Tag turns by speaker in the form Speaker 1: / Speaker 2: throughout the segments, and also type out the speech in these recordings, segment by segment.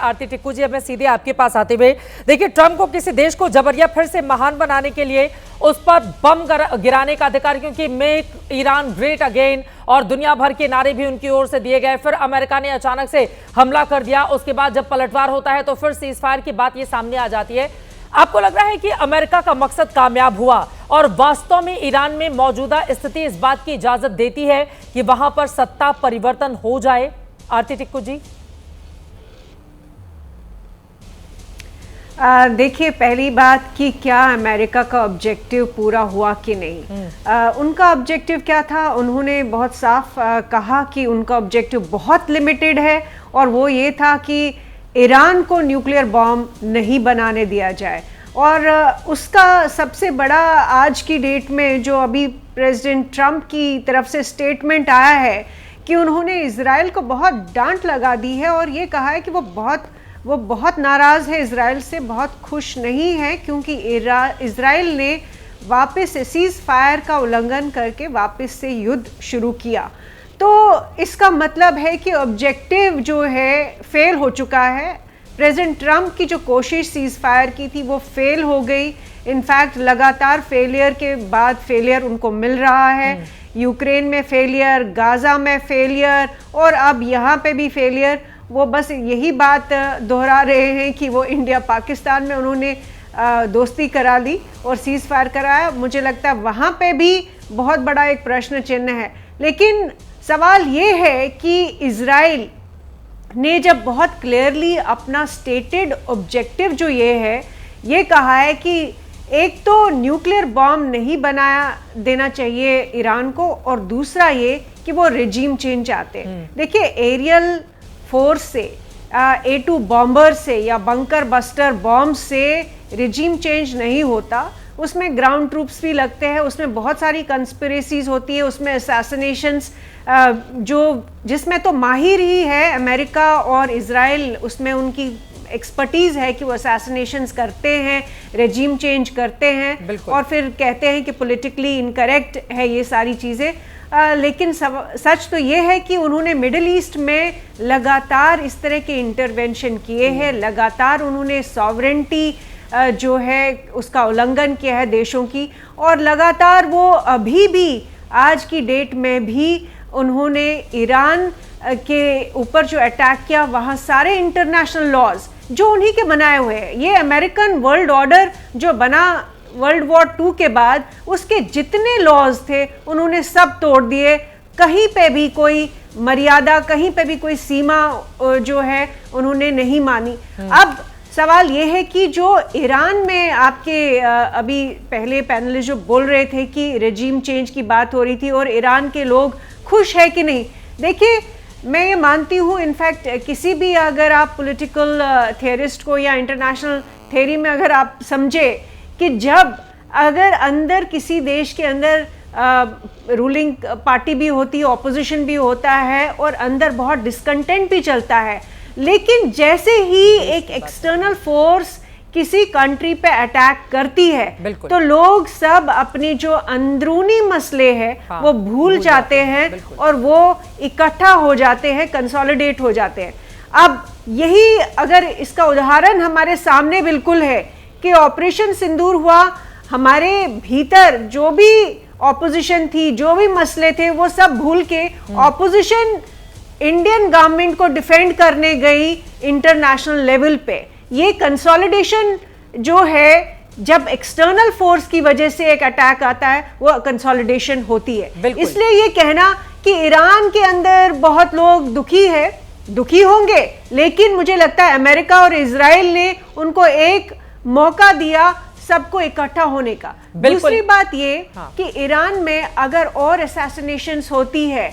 Speaker 1: आरती टिक्कू जी, अब मैं सीधे आपके पास आते हुए, देखिए ट्रंप को किसी देश को जबरिया फिर से महान बनाने के लिए उस पर बम गिराने का अधिकार, क्योंकि मेक ईरान ग्रेट अगेन और दुनिया भर के नारे भी उनकी ओर से दिए गए। फिर अमेरिका ने अचानक से हमला कर दिया, उसके बाद जब पलटवार होता है तो फिर सीज फायर की बात ये सामने आ जाती है। आपको लग रहा है कि अमेरिका का मकसद कामयाब हुआ और वास्तव में ईरान में मौजूदा स्थिति इस बात की इजाजत देती है कि वहां पर सत्ता परिवर्तन हो जाए? आरती टिक्कू जी,
Speaker 2: देखिए, पहली बात कि क्या अमेरिका का ऑब्जेक्टिव पूरा हुआ कि नहीं। उनका ऑब्जेक्टिव क्या था? उन्होंने बहुत साफ कहा कि उनका ऑब्जेक्टिव बहुत लिमिटेड है और वो ये था कि ईरान को न्यूक्लियर बॉम्ब नहीं बनाने दिया जाए। और उसका सबसे बड़ा आज की डेट में जो अभी प्रेसिडेंट ट्रंप की तरफ से स्टेटमेंट आया है कि उन्होंने इजराइल को बहुत डांट लगा दी है और ये कहा है कि वो बहुत नाराज़ है इजराइल से, बहुत खुश नहीं है, क्योंकि इजराइल ने वापस से सीज फायर का उल्लंघन करके वापस से युद्ध शुरू किया। तो इसका मतलब है कि ऑब्जेक्टिव जो है फेल हो चुका है। प्रेसिडेंट ट्रंप की जो कोशिश सीज फायर की थी वो फेल हो गई। इनफैक्ट लगातार फेलियर के बाद फेलियर उनको मिल रहा है। यूक्रेन में फेलियर, गाज़ा में फेलियर और अब यहाँ पे भी फेलियर। वो बस यही बात दोहरा रहे हैं कि वो इंडिया पाकिस्तान में उन्होंने दोस्ती करा ली और सीज फायर कराया। मुझे लगता है वहाँ पे भी बहुत बड़ा एक प्रश्न चिन्ह है। लेकिन सवाल ये है कि इजराइल ने जब बहुत क्लियरली अपना स्टेटेड ऑब्जेक्टिव जो ये है, ये कहा है कि एक तो न्यूक्लियर बॉम्ब नहीं बनाया देना चाहिए ईरान को और दूसरा ये कि वो रेजिम चेंज चाहते हैं। देखिए, एरियल फोर्स से A2 बॉम्बर से या बंकर बस्टर बॉम्ब से रेजिम चेंज नहीं होता। उसमें ग्राउंड ट्रूप्स भी लगते हैं, उसमें बहुत सारी कंस्पिरेसीज होती है, उसमें असैसिनेशंस जिसमें तो माहिर ही है अमेरिका और इजराइल, उसमें उनकी एक्सपर्टीज़ है कि वो असैसिनेशंस करते हैं, रेजिम चेंज करते हैं और फिर कहते हैं कि पॉलिटिकली इनकरेक्ट है ये सारी चीज़ें। लेकिन सच तो ये है कि उन्होंने मिडिल ईस्ट में लगातार इस तरह के इंटरवेंशन किए हैं, लगातार उन्होंने सॉवरेंटी जो है उसका उल्लंघन किया है देशों की, और लगातार वो अभी भी आज की डेट में भी उन्होंने ईरान के ऊपर जो अटैक किया वहाँ सारे इंटरनेशनल लॉज जो उन्हीं के बनाए हुए हैं, ये अमेरिकन वर्ल्ड ऑर्डर जो बना वर्ल्ड वॉर 2 के बाद, उसके जितने लॉज थे उन्होंने सब तोड़ दिए। कहीं पे भी कोई मर्यादा, कहीं पे भी कोई सीमा जो है उन्होंने नहीं मानी। अब सवाल ये है कि जो ईरान में आपके अभी पहले पैनलिस्ट जो बोल रहे थे कि रेजिम चेंज की बात हो रही थी और ईरान के लोग खुश है कि नहीं, देखिए मैं ये मानती हूँ, इनफैक्ट किसी भी अगर आप पॉलिटिकल थियरिस्ट को या इंटरनेशनल थ्योरी में अगर आप समझे कि जब अगर अंदर किसी देश के अंदर रूलिंग पार्टी भी होती है, ऑपोजिशन भी होता है और अंदर बहुत डिस्कंटेंट भी चलता है, लेकिन जैसे ही एक एक्सटर्नल फोर्स किसी कंट्री पे अटैक करती है तो लोग सब अपनी जो अंदरूनी मसले हैं वो भूल जाते हैं और वो इकट्ठा हो जाते हैं, कंसोलिडेट हो जाते हैं। अब यही अगर इसका उदाहरण हमारे सामने बिल्कुल है कि ऑपरेशन सिंदूर हुआ, हमारे भीतर जो भी ऑपोजिशन थी, जो भी मसले थे, वो सब भूल के ऑपोजिशन इंडियन गवर्नमेंट को डिफेंड करने गई इंटरनेशनल लेवल पे। ये कंसोलिडेशन जो है, जब एक्सटर्नल फोर्स की वजह से एक अटैक आता है वो कंसोलिडेशन होती है। इसलिए ये कहना कि ईरान के अंदर बहुत लोग दुखी होंगे, लेकिन मुझे लगता है अमेरिका और इजराइल ने उनको एक मौका दिया सबको इकट्ठा होने का। दूसरी बात ये कि ईरान में अगर और असैसिनेशंस होती है,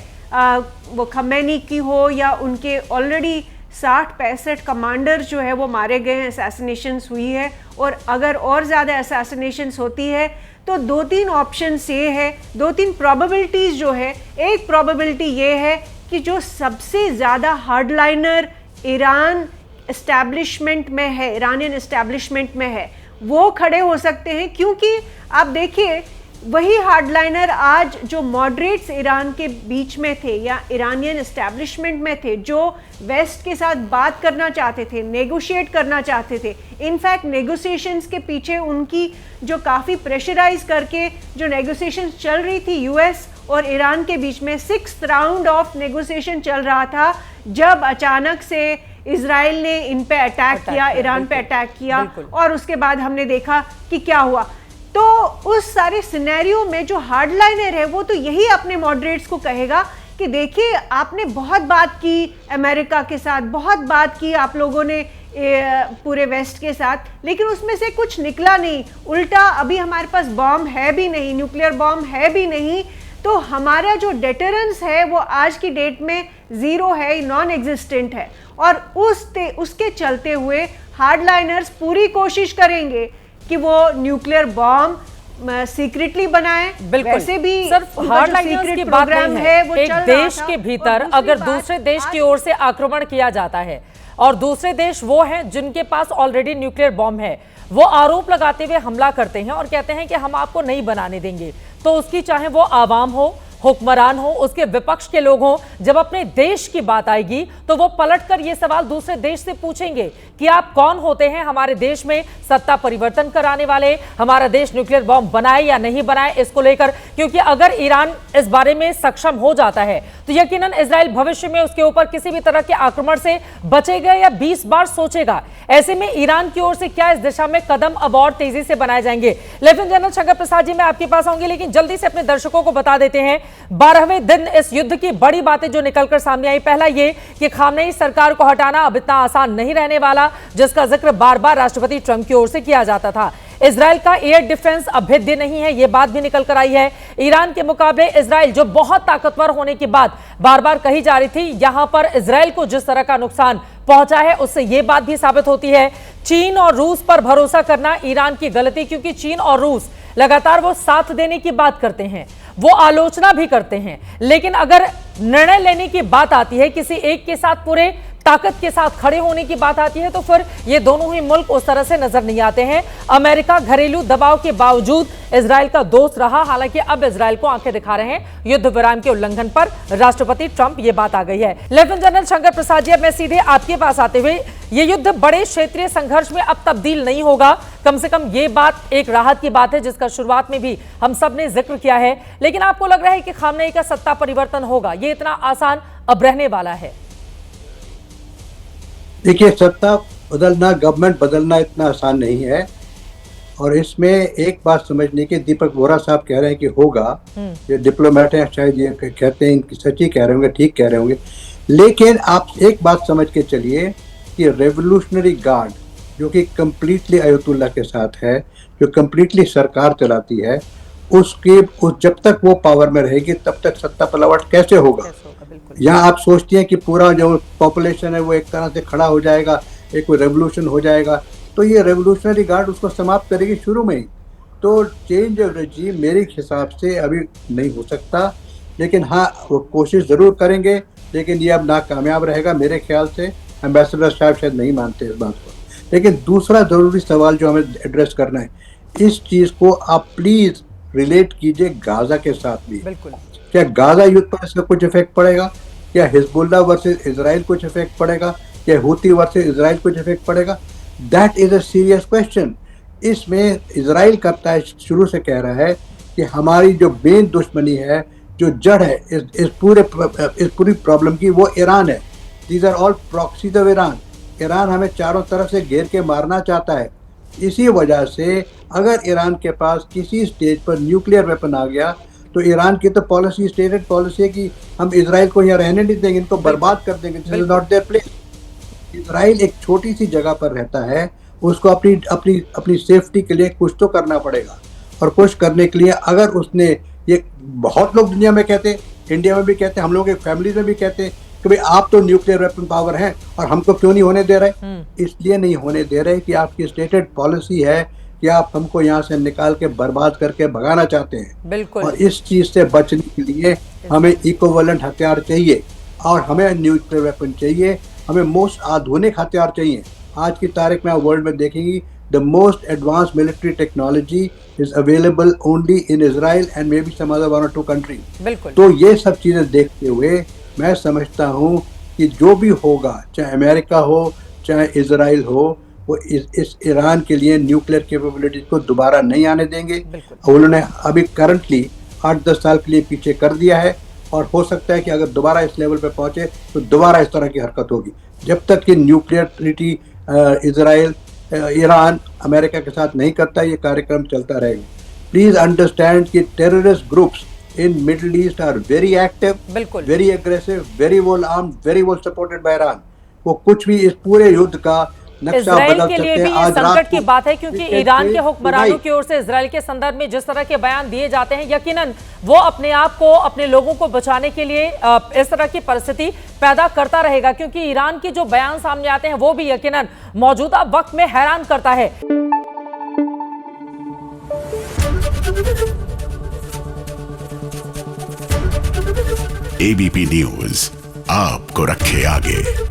Speaker 2: वो खमेनी की हो या उनके ऑलरेडी 60-65 कमांडर जो है वो मारे गए हैं, असैसिनेशंस हुई है, और अगर और ज़्यादा असैसिनेशंस होती है तो 2-3 ऑप्शंस ये है, 2-3 प्रोबेबिलिटीज़ जो है। एक प्रोबेबिलिटी ये है कि जो सबसे ज़्यादा हार्डलाइनर ईरान एस्टैब्लिशमेंट में है, ईरानियन एस्टैब्लिशमेंट में है, वो खड़े हो सकते हैं। क्योंकि आप देखिए वही हार्डलाइनर आज जो मॉडरेट्स ईरान के बीच में थे या इरानियन एस्टेब्लिशमेंट में थे, जो वेस्ट के साथ बात करना चाहते थे, नेगोशिएट करना चाहते थे, इनफैक्ट नेगोशिएशंस के पीछे उनकी जो काफ़ी प्रेशराइज करके जो नेगोशिएशंस चल रही थी यूएस और ईरान के बीच में, 6th राउंड ऑफ नेगोशिएशन चल रहा था, जब अचानक से इजराइल ने इन पे अटैक किया, ईरान पे अटैक किया, और उसके बाद हमने देखा कि क्या हुआ। तो उस सारे सिनेरियो में जो हार्डलाइनर है वो तो यही अपने मॉडरेट्स को कहेगा कि देखिए आपने बहुत बात की अमेरिका के साथ, बहुत बात की आप लोगों ने पूरे वेस्ट के साथ, लेकिन उसमें से कुछ निकला नहीं। उल्टा अभी हमारे पास बॉम्ब है भी नहीं, न्यूक्लियर बॉम्ब है भी नहीं, तो हमारा जो डेटरेंस है वो आज की डेट में ज़ीरो है, नॉन एग्जिस्टेंट है। और उसके चलते हुए हार्डलाइनर्स पूरी कोशिश करेंगे कि वो न्यूक्लियर बॉम्ब सीक्रेटली बनाए।
Speaker 1: वैसे
Speaker 2: भी
Speaker 1: सिर्फ हार्डलाइनर्स की बात नहीं है, वो एक देश के भीतर अगर दूसरे देश की ओर से आक्रमण किया जाता है और दूसरे देश वो हैं जिनके पास ऑलरेडी न्यूक्लियर बॉम्ब है, वो आरोप लगाते हुए हमला करते हैं और कहते हैं कि हम आपको नहीं बनाने देंगे, तो उसकी चाहे वो आवाम हो, हुक्मरान हो, उसके विपक्ष के लोग हों, जब अपने देश की बात आएगी तो वो पलटकर ये सवाल दूसरे देश से पूछेंगे कि आप कौन होते हैं हमारे देश में सत्ता परिवर्तन कराने वाले, हमारा देश न्यूक्लियर बॉम्ब बनाए या नहीं बनाए इसको लेकर। क्योंकि अगर ईरान इस बारे में सक्षम हो जाता है तो यकीनन इजराइल भविष्य में उसके ऊपर किसी भी तरह के आक्रमण से बचेगा या 20 बार सोचेगा। ऐसे में ईरान की ओर से क्या इस दिशा में कदम अब और तेजी से बनाए जाएंगे? लेफ्टिनेंट जनरल शंकर प्रसाद जी, मैं आपके पास आऊंगी, लेकिन जल्दी से अपने दर्शकों को बता देते हैं 12वें दिन इस युद्ध की बड़ी बातें जो निकलकर सामने आई। पहला ये कि खामनेई सरकार को हटाना अब इतना आसान नहीं रहने वाला, जिसका जिक्र बार बार राष्ट्रपति ट्रंप की ओर से किया जाता था। इजराइल का एयर डिफेंस अभेद्य नहीं है, यह बात भी निकल कर आई है। ईरान के मुकाबले इजराइल जो बहुत ताकतवर होने की बात बार बार कही जा रही थी, यहां पर इजराइल को जिस तरह का नुकसान पहुंचा है उससे यह बात भी साबित होती है। चीन और रूस पर भरोसा करना ईरान की गलती, क्योंकि चीन और रूस लगातार वो साथ देने की बात करते हैं, वो आलोचना भी करते हैं, लेकिन अगर निर्णय लेने की बात आती है, किसी एक के साथ पूरे ताकत के साथ खड़े होने की बात आती है, तो फिर ये दोनों ही मुल्क उस तरह से नजर नहीं आते हैं। अमेरिका घरेलू दबाव के बावजूद इजराइल का दोस्त रहा, हालांकि अब इजराइल को आंखें दिखा रहे हैं युद्ध विराम के उल्लंघन पर राष्ट्रपति ट्रंप, ये बात आ गई है। लेफ्टिनेंट जनरल शंकर प्रसाद जी, अब मैं सीधे आपके पास आते हुए, ये युद्ध बड़े क्षेत्रीय संघर्ष में अब तब्दील नहीं होगा, कम से कम ये बात एक राहत की बात है जिसका शुरुआत में भी हम सब ने जिक्र किया है, लेकिन आपको लग रहा है कि खामनेई का सत्ता परिवर्तन होगा, ये इतना आसान अब रहने वाला है?
Speaker 3: देखिए, सत्ता बदलना, गवर्नमेंट बदलना इतना आसान नहीं है, और इसमें एक बात समझने की, दीपक बोहरा साहब कह रहे हैं कि होगा, ये डिप्लोमेट हैं, शायद ये कहते हैं कि सच ही कह रहे होंगे, ठीक कह रहे होंगे, लेकिन आप एक बात समझ के चलिए कि रेवोल्यूशनरी गार्ड जो कि कम्प्लीटली अयतुल्ला के साथ है, जो कम्प्लीटली सरकार चलाती है, जब तक वो पावर में रहेगी तब तक सत्ता पलट कैसे होगा? यहाँ आप सोचती हैं कि पूरा जो पॉपुलेशन है वो एक तरह से खड़ा हो जाएगा, एक रेवोल्यूशन हो जाएगा, तो ये रेवोल्यूशनरी गार्ड उसको समाप्त करेगी शुरू में ही। तो चेंज ऑफ रेजिम मेरे हिसाब से अभी नहीं हो सकता, लेकिन हाँ वो कोशिश ज़रूर करेंगे, लेकिन ये अब नाकामयाब रहेगा मेरे ख्याल से। एम्बेसडर साहब शायद नहीं मानते इस बात को। लेकिन दूसरा ज़रूरी सवाल जो हमें एड्रेस करना है, इस चीज़ को आप प्लीज़ रिलेट कीजिए गाज़ा के साथ भी।
Speaker 1: बिल्कुल।
Speaker 3: क्या गाज़ा युद्ध पर इसका कुछ इफेक्ट पड़ेगा? क्या हिजबुल्ला वर्सेस इजराइल कुछ इफेक्ट पड़ेगा? क्या हूती वर्सेस इजराइल कुछ इफेक्ट पड़ेगा? That is a serious question. इसमें इजराइल करता है, शुरू से कह रहा है कि हमारी जो मेन दुश्मनी है, जो जड़ है इस पूरी प्रॉब्लम की, वो ईरान है। These are all proxies of Iran. Iran हमें चारों तरफ से घेर के मारना चाहता है। इसी वजह से अगर ईरान के पास किसी स्टेज पर न्यूक्लियर वेपन आ गया तो ईरान की तो पॉलिसी, स्टेटेड पॉलिसी है कि हम इजराइल को यहाँ रहने नहीं देंगे, इनको बर्बाद कर देंगे। This is not their place. Israel एक छोटी सी जगह पर रहता है, उसको अपनी सेफ्टी के लिए कुछ तो करना पड़ेगा, और कुछ करने के लिए अगर उसने, ये बहुत लोग दुनिया में कहते, इंडिया में भी कहते, हम लोग के फैमिली में भी कहते कि भाई आप तो न्यूक्लियर वेपन पावर हैं और हमको क्यों नहीं होने दे रहे? इसलिए नहीं होने दे रहे कि आपकी स्टेटेड पॉलिसी है कि आप हमको यहाँ से निकाल के बर्बाद करके भगाना चाहते हैं।
Speaker 1: बिल्कुल।
Speaker 3: और इस चीज से बचने के लिए हमें इक्विवेलेंट हथियार चाहिए, और हमें न्यूक्लियर वेपन चाहिए, हमें मोस्ट आधुनिक हथियार चाहिए। आज की तारीख में आप वर्ल्ड में देखेंगी the most advanced military technology is available only in Israel and maybe some other 1 or 2 countries.
Speaker 1: बिल्कुल।
Speaker 3: तो ये सब चीज़ें देखते हुए मैं समझता हूँ कि जो भी होगा, चाहे अमेरिका हो चाहे इजराइल हो, वो इस ईरान के लिए न्यूक्लियर कैपेबिलिटीज को दोबारा नहीं आने देंगे। उन्होंने अभी करंटली 8-10 साल के लिए पीछे कर दिया है और हो सकता है कि अगर दोबारा इस लेवल पे पहुंचे तो दोबारा इस तरह की हरकत होगी। जब तक कि nuclear treaty Israel Iran America के साथ नहीं करता, ये कार्यक्रम चलता रहेगा। प्लीज अंडरस्टैंड कि terrorist groups in Middle East are very active, very aggressive, very well armed, very well supported by Iran. वो कुछ भी इस पूरे युद्ध का
Speaker 1: इजराइल के लिए भी ये संकट की बात है, क्योंकि ईरान के हुक्मरानों की ओर से इजराइल के संदर्भ में जिस तरह के बयान दिए जाते हैं, यकीनन वो अपने आप को, अपने लोगों को बचाने के लिए इस तरह की परिस्थिति पैदा करता रहेगा, क्योंकि ईरान के जो बयान सामने आते हैं वो भी यकीनन मौजूदा वक्त में हैरान करता है।
Speaker 4: एबीपी न्यूज आपको रखे आगे।